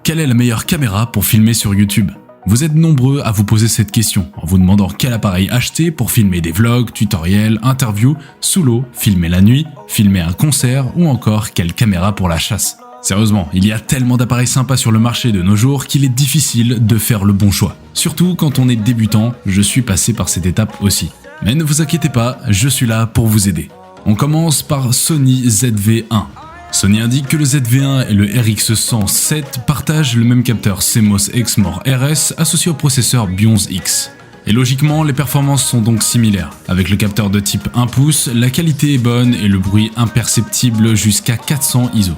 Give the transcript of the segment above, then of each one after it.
Quelle est la meilleure caméra pour filmer sur YouTube? Vous êtes nombreux à vous poser cette question en vous demandant quel appareil acheter pour filmer des vlogs, tutoriels, interviews, sous l'eau, filmer la nuit, filmer un concert ou encore quelle caméra pour la chasse. Sérieusement, il y a tellement d'appareils sympas sur le marché de nos jours qu'il est difficile de faire le bon choix. Surtout quand on est débutant, je suis passé par cette étape aussi. Mais ne vous inquiétez pas, je suis là pour vous aider. On commence par Sony ZV-1. Sony indique que le ZV-1 et le RX100-7 partagent le même capteur CMOS Exmor RS associé au processeur Bionz X. Et logiquement, les performances sont donc similaires. Avec le capteur de type 1 pouce, la qualité est bonne et le bruit imperceptible jusqu'à 400 ISO.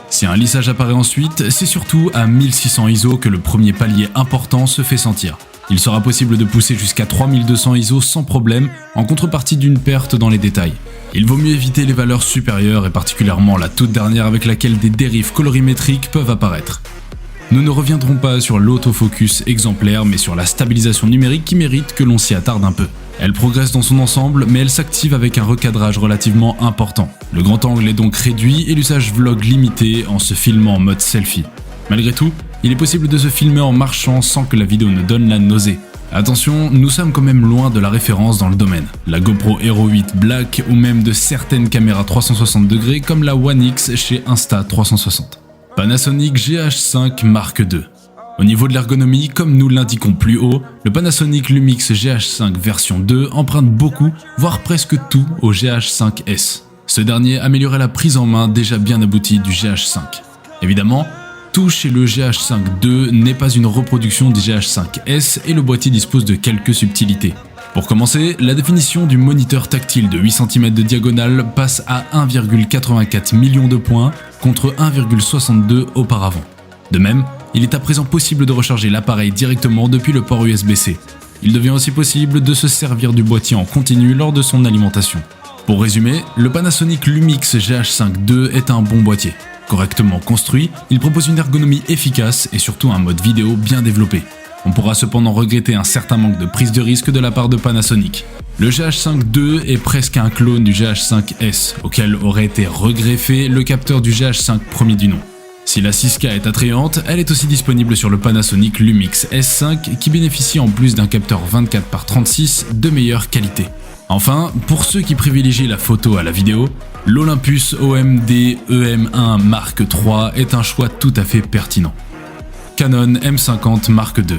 Si un lissage apparaît ensuite, c'est surtout à 1600 ISO que le premier palier important se fait sentir. Il sera possible de pousser jusqu'à 3200 ISO sans problème, en contrepartie d'une perte dans les détails. Il vaut mieux éviter les valeurs supérieures et particulièrement la toute dernière avec laquelle des dérives colorimétriques peuvent apparaître. Nous ne reviendrons pas sur l'autofocus exemplaire mais sur la stabilisation numérique qui mérite que l'on s'y attarde un peu. Elle progresse dans son ensemble mais elle s'active avec un recadrage relativement important. Le grand angle est donc réduit et l'usage vlog limité en se filmant en mode selfie. Malgré tout, il est possible de se filmer en marchant sans que la vidéo ne donne la nausée. Attention, nous sommes quand même loin de la référence dans le domaine. La GoPro Hero 8 Black ou même de certaines caméras 360 degrés comme la One X chez Insta360. Panasonic GH5 Mark II. Au niveau de l'ergonomie, comme nous l'indiquons plus haut, le Panasonic Lumix GH5 version 2 emprunte beaucoup, voire presque tout au GH5S. Ce dernier améliorait la prise en main déjà bien aboutie du GH5. Évidemment, tout chez le GH5 II n'est pas une reproduction du GH5S et le boîtier dispose de quelques subtilités. Pour commencer, la définition du moniteur tactile de 8 cm de diagonale passe à 1,84 million de points contre 1,62 auparavant. De même, il est à présent possible de recharger l'appareil directement depuis le port USB-C. Il devient aussi possible de se servir du boîtier en continu lors de son alimentation. Pour résumer, le Panasonic Lumix GH5 II est un bon boîtier. Correctement construit, il propose une ergonomie efficace et surtout un mode vidéo bien développé. On pourra cependant regretter un certain manque de prise de risque de la part de Panasonic. Le GH5 II est presque un clone du GH5S, auquel aurait été regreffé le capteur du GH5 premier du nom. Si la 6K est attrayante, elle est aussi disponible sur le Panasonic Lumix S5 qui bénéficie en plus d'un capteur 24x36 de meilleure qualité. Enfin, pour ceux qui privilégient la photo à la vidéo, l'Olympus OMD EM1 Mark III est un choix tout à fait pertinent. Canon M50 Mark II.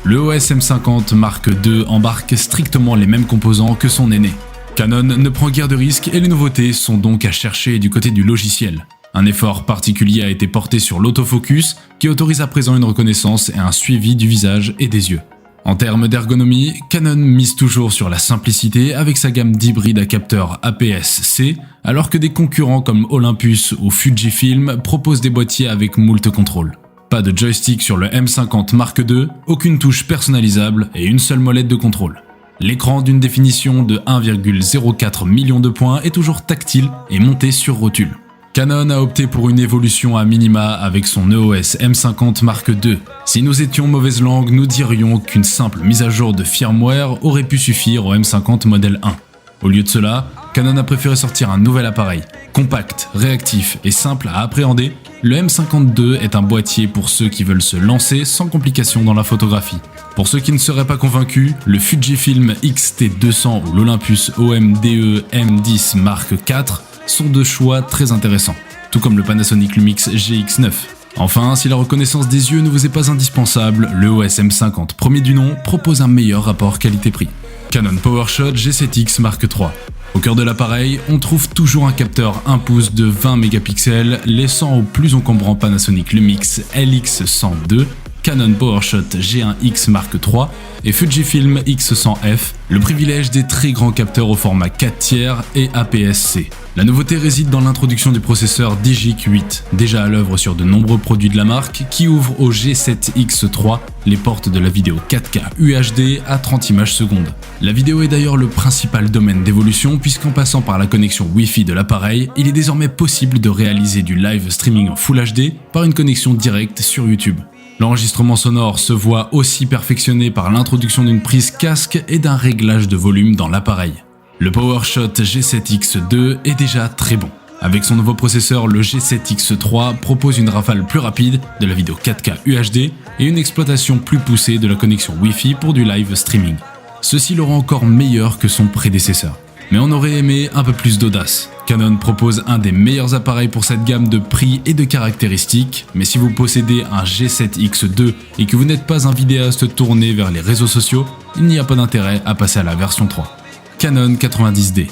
Le EOS M50 Mark II embarque strictement les mêmes composants que son aîné. Canon ne prend guère de risques et les nouveautés sont donc à chercher du côté du logiciel. Un effort particulier a été porté sur l'autofocus qui autorise à présent une reconnaissance et un suivi du visage et des yeux. En termes d'ergonomie, Canon mise toujours sur la simplicité avec sa gamme d'hybrides à capteur APS-C, alors que des concurrents comme Olympus ou Fujifilm proposent des boîtiers avec moult contrôles. Pas de joystick sur le M50 Mark II, aucune touche personnalisable et une seule molette de contrôle. L'écran d'une définition de 1,04 million de points est toujours tactile et monté sur rotule. Canon a opté pour une évolution à minima avec son EOS M50 Mark II. Si nous étions mauvaise langue, nous dirions qu'une simple mise à jour de firmware aurait pu suffire au M50 modèle 1. Au lieu de cela, Canon a préféré sortir un nouvel appareil. Compact, réactif et simple à appréhender, le M52 est un boîtier pour ceux qui veulent se lancer sans complications dans la photographie. Pour ceux qui ne seraient pas convaincus, le Fujifilm X-T200 ou l'Olympus OMDE M10 Mark IV sont deux choix très intéressants, tout comme le Panasonic Lumix GX9. Enfin, si la reconnaissance des yeux ne vous est pas indispensable, le EOS M50 premier du nom propose un meilleur rapport qualité-prix. Canon PowerShot G7X Mark III. Au cœur de l'appareil, on trouve toujours un capteur 1 pouce de 20 mégapixels, laissant au plus encombrant Panasonic Lumix LX102, Canon PowerShot G1X Mark III et Fujifilm X100F, le privilège des très grands capteurs au format 4 tiers et APS-C. La nouveauté réside dans l'introduction du processeur Digic 8, déjà à l'œuvre sur de nombreux produits de la marque, qui ouvre au G7X3 les portes de la vidéo 4K UHD à 30 images secondes. La vidéo est d'ailleurs le principal domaine d'évolution puisqu'en passant par la connexion Wi-Fi de l'appareil, il est désormais possible de réaliser du live streaming en Full HD par une connexion directe sur YouTube. L'enregistrement sonore se voit aussi perfectionné par l'introduction d'une prise casque et d'un réglage de volume dans l'appareil. Le PowerShot G7X2 est déjà très bon. Avec son nouveau processeur, le G7X3 propose une rafale plus rapide, de la vidéo 4K UHD et une exploitation plus poussée de la connexion Wi-Fi pour du live streaming. Ceci le rend encore meilleur que son prédécesseur. Mais on aurait aimé un peu plus d'audace. Canon propose un des meilleurs appareils pour cette gamme de prix et de caractéristiques, mais si vous possédez un G7X2 et que vous n'êtes pas un vidéaste tourné vers les réseaux sociaux, il n'y a pas d'intérêt à passer à la version 3. Canon 90D.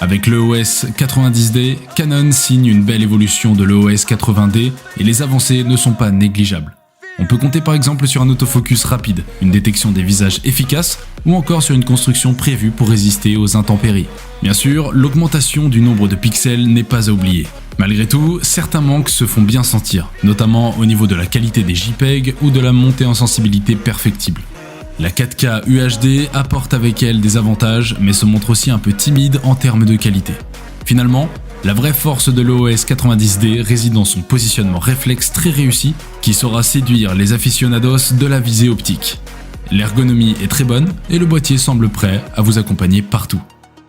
Avec l'EOS 90D, Canon signe une belle évolution de l'EOS 80D et les avancées ne sont pas négligeables. On peut compter par exemple sur un autofocus rapide, une détection des visages efficace ou encore sur une construction prévue pour résister aux intempéries. Bien sûr, l'augmentation du nombre de pixels n'est pas à oublier. Malgré tout, certains manques se font bien sentir, notamment au niveau de la qualité des JPEG ou de la montée en sensibilité perfectible. La 4K UHD apporte avec elle des avantages, mais se montre aussi un peu timide en termes de qualité. Finalement, la vraie force de l'EOS 90D réside dans son positionnement réflexe très réussi qui saura séduire les aficionados de la visée optique. L'ergonomie est très bonne et le boîtier semble prêt à vous accompagner partout.